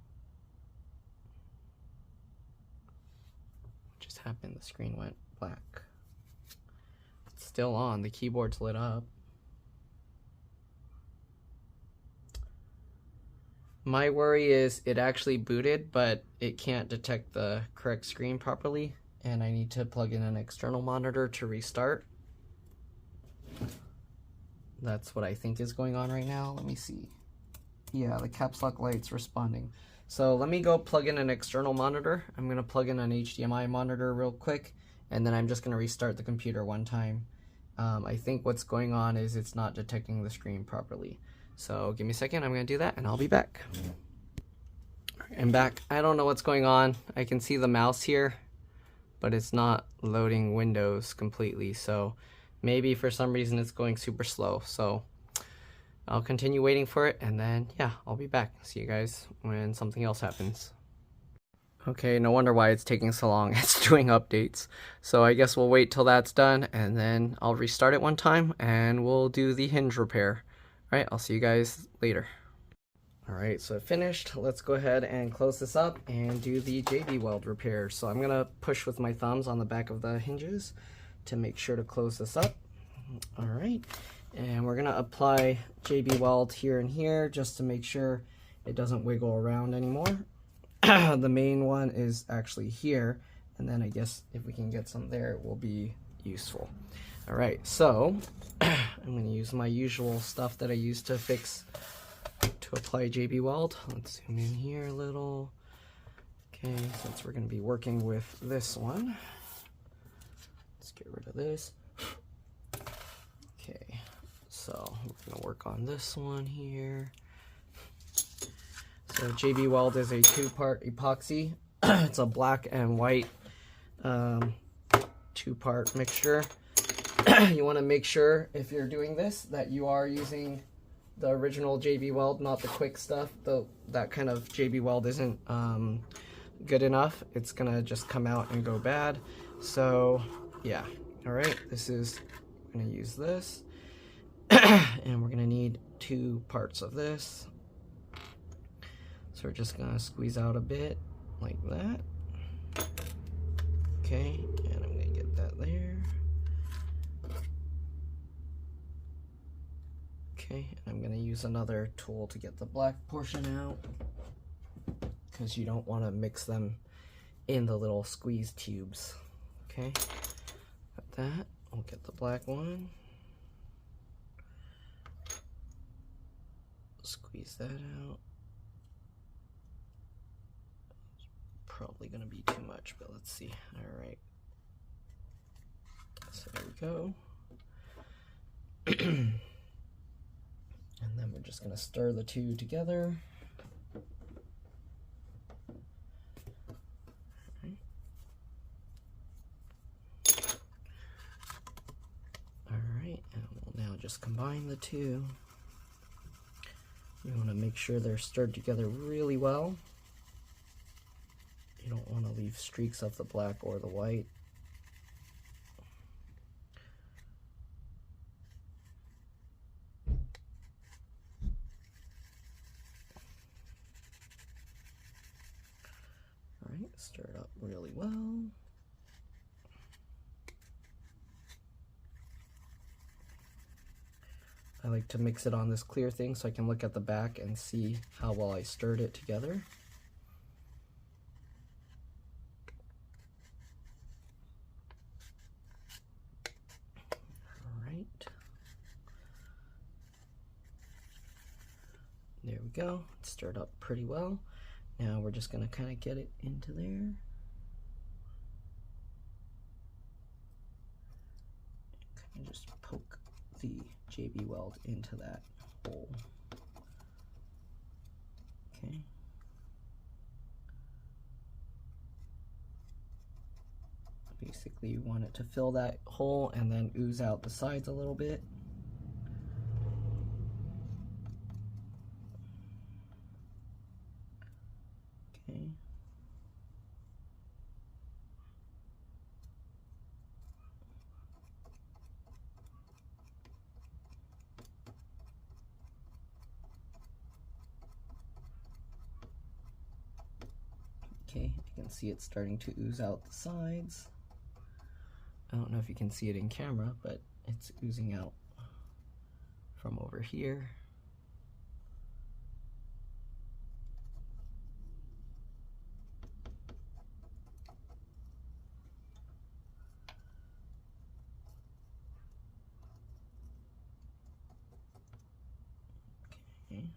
What just happened? The screen went black. It's still on. The keyboard's lit up. My worry is it actually booted, but it can't detect the correct screen properly, and I need to plug in an external monitor to restart. That's what I think is going on right now. Let me see. Yeah, the caps lock light's responding. So let me go plug in an external monitor. I'm gonna plug in an HDMI monitor real quick, and then I'm just gonna restart the computer one time. I think what's going on is it's not detecting the screen properly. So give me a second, I'm gonna do that and I'll be back. I'm back. I don't know what's going on. I can see the mouse here, but it's not loading Windows completely. So maybe for some reason it's going super slow. So I'll continue waiting for it, and then yeah, I'll be back. See you guys when something else happens. Okay, no wonder why it's taking so long. It's doing updates. So I guess we'll wait till that's done, and then I'll restart it one time and we'll do the hinge repair. All right, I'll see you guys later. All right, so finished. Let's go ahead and close this up and do the JB Weld repair. So I'm gonna push with my thumbs on the back of the hinges to make sure to close this up. All right, and we're gonna apply JB Weld here and here just to make sure it doesn't wiggle around anymore. The main one is actually here, and then I guess if we can get some there, it will be useful. All right, so I'm gonna use my usual stuff that I use to apply JB Weld. Let's zoom in here a little. Okay, since we're gonna be working with this one, let's get rid of this. Okay, so we're gonna work on this one here. So JB Weld is a two-part epoxy. It's a black and white two-part mixture. You want to make sure if you're doing this that you are using the original JB Weld, not the quick stuff. Though that kind of JB Weld isn't good enough. It's gonna just come out and go bad. So yeah, all right. I'm gonna use this, and we're gonna need 2 parts of this. So we're just gonna squeeze out a bit like that. Okay, and I'm gonna get that there. Okay, and I'm gonna use another tool to get the black portion out, because you don't want to mix them in the little squeeze tubes. Okay, got that. I'll get the black one. Squeeze that out. Probably gonna be too much, but let's see. All right, so there we go. And then we're just gonna stir the two together. All right, and we'll now just combine the two. You want to make sure they're stirred together really well. You don't want to leave streaks of the black or the white. All right, stir it up really well. I like to mix it on this clear thing so I can look at the back and see how well I stirred it together. There we go, it's stirred up pretty well. Now we're just gonna kind of get it into there. Kind of just poke the JB Weld into that hole. Okay. Basically, you want it to fill that hole and then ooze out the sides a little bit. Okay. Okay, you can see it's starting to ooze out the sides. I don't know if you can see it in camera, but it's oozing out from over here. Okay.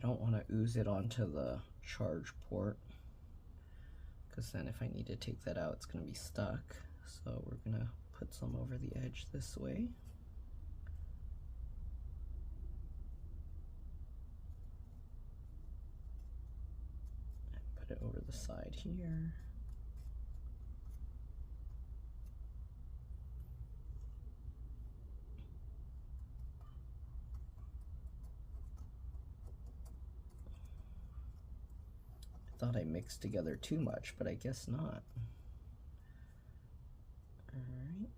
I don't want to ooze it onto the charge port, because then if I need to take that out, it's going to be stuck. So we're going to put some over the edge this way. And put it over the side here. Thought I mixed together too much, but I guess not. All right.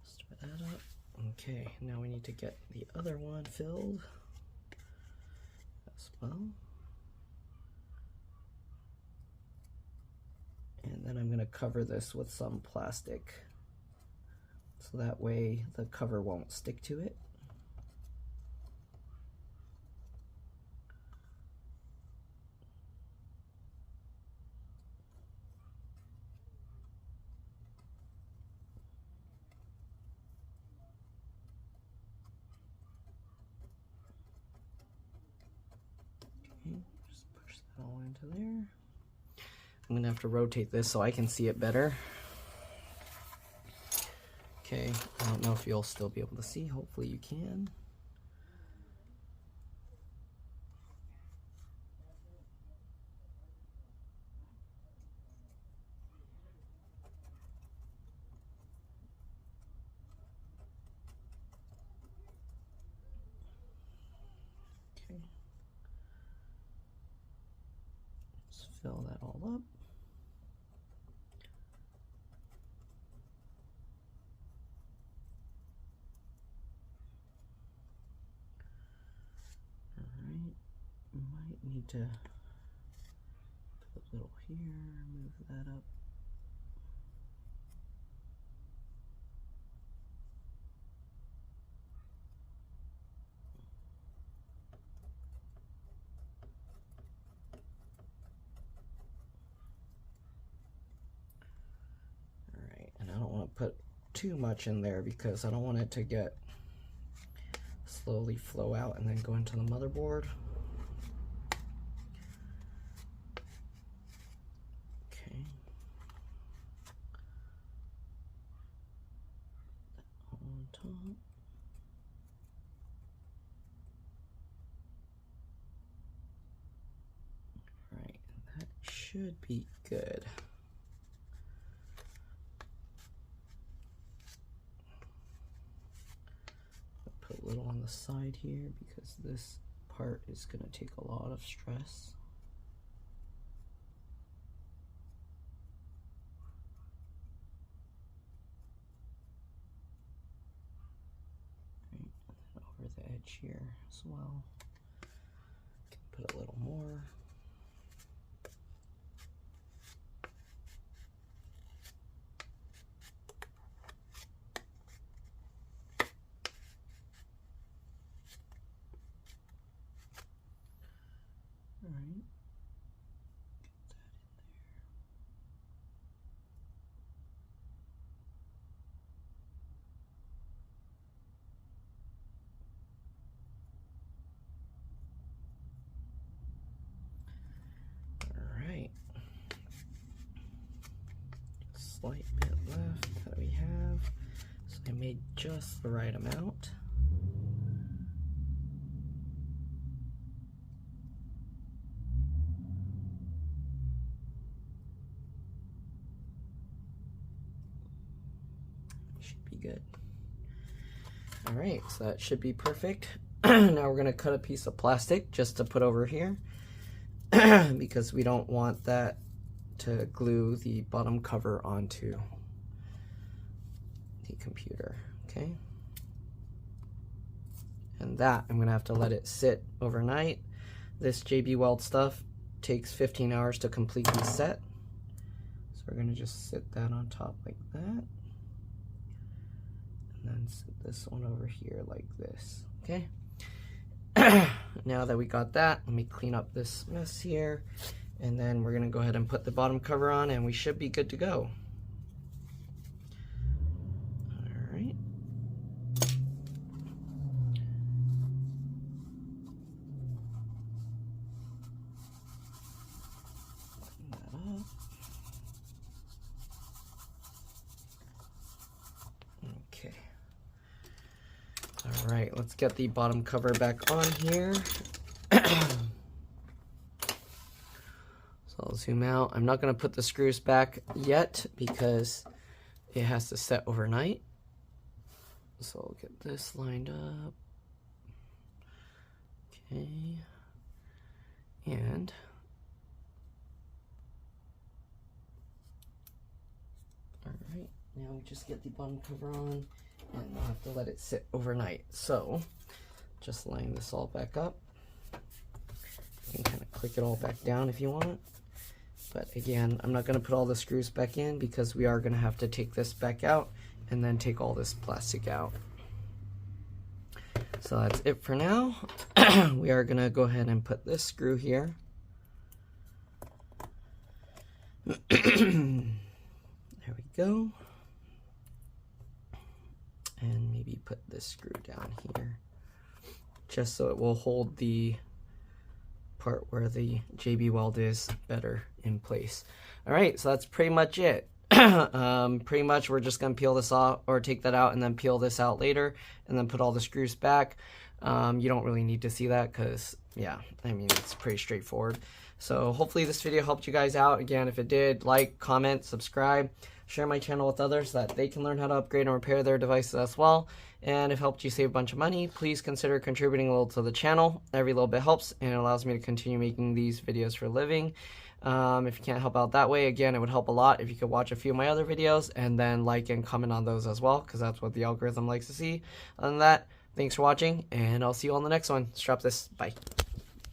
Stir that up. Okay, now we need to get the other one filled as well. And then I'm going to cover this with some plastic, so that way the cover won't stick to it. Just push that all into there. I'm gonna have to rotate this so I can see it better. Okay, I don't know if you'll still be able to see. Hopefully you can. Okay. Let's fill that all up. Might need to put a little here, move that up. All right, and I don't want to put too much in there because I don't want it to get slowly flow out and then go into the motherboard. Right, that should be good. I'll put a little on the side here because this part is going to take a lot of stress. Over the edge here as well. Can put a little more. All right. Slight bit left that we have, so I made just the right amount. Should be good. All right, so that should be perfect. Now we're gonna cut a piece of plastic just to put over here because we don't want that to glue the bottom cover onto the computer, okay? And that, I'm gonna have to let it sit overnight. This JB Weld stuff takes 15 hours to completely set. So we're gonna just sit that on top like that. And then sit this one over here like this, okay? Now that we got that, let me clean up this mess here. And then we're gonna go ahead and put the bottom cover on and we should be good to go. All right. Clean that up. Okay. All right, let's get the bottom cover back on here. I'll zoom out. I'm not going to put the screws back yet because it has to set overnight. So I'll get this lined up. Okay. And all right, now we just get the bottom cover on and we'll have to let it sit overnight. So just line this all back up. You can kind of click it all back down if you want. But again, I'm not going to put all the screws back in because we are going to have to take this back out and then take all this plastic out. So that's it for now. We are going to go ahead and put this screw here. There we go. And maybe put this screw down here just so it will hold the part where the JB Weld is better in place. All right, so that's pretty much it. Pretty much we're just gonna peel this off or take that out and then peel this out later and then put all the screws back. You don't really need to see that because, yeah, I mean, it's pretty straightforward. So hopefully this video helped you guys out. Again, if it did, like, comment, subscribe, share my channel with others so that they can learn how to upgrade and repair their devices as well. And if it helped you save a bunch of money, please consider contributing a little to the channel. Every little bit helps and it allows me to continue making these videos for a living. If you can't help out that way, again, it would help a lot if you could watch a few of my other videos and then like and comment on those as well, because that's what the algorithm likes to see. Other than that, thanks for watching and I'll see you on the next one. Strap this. Bye.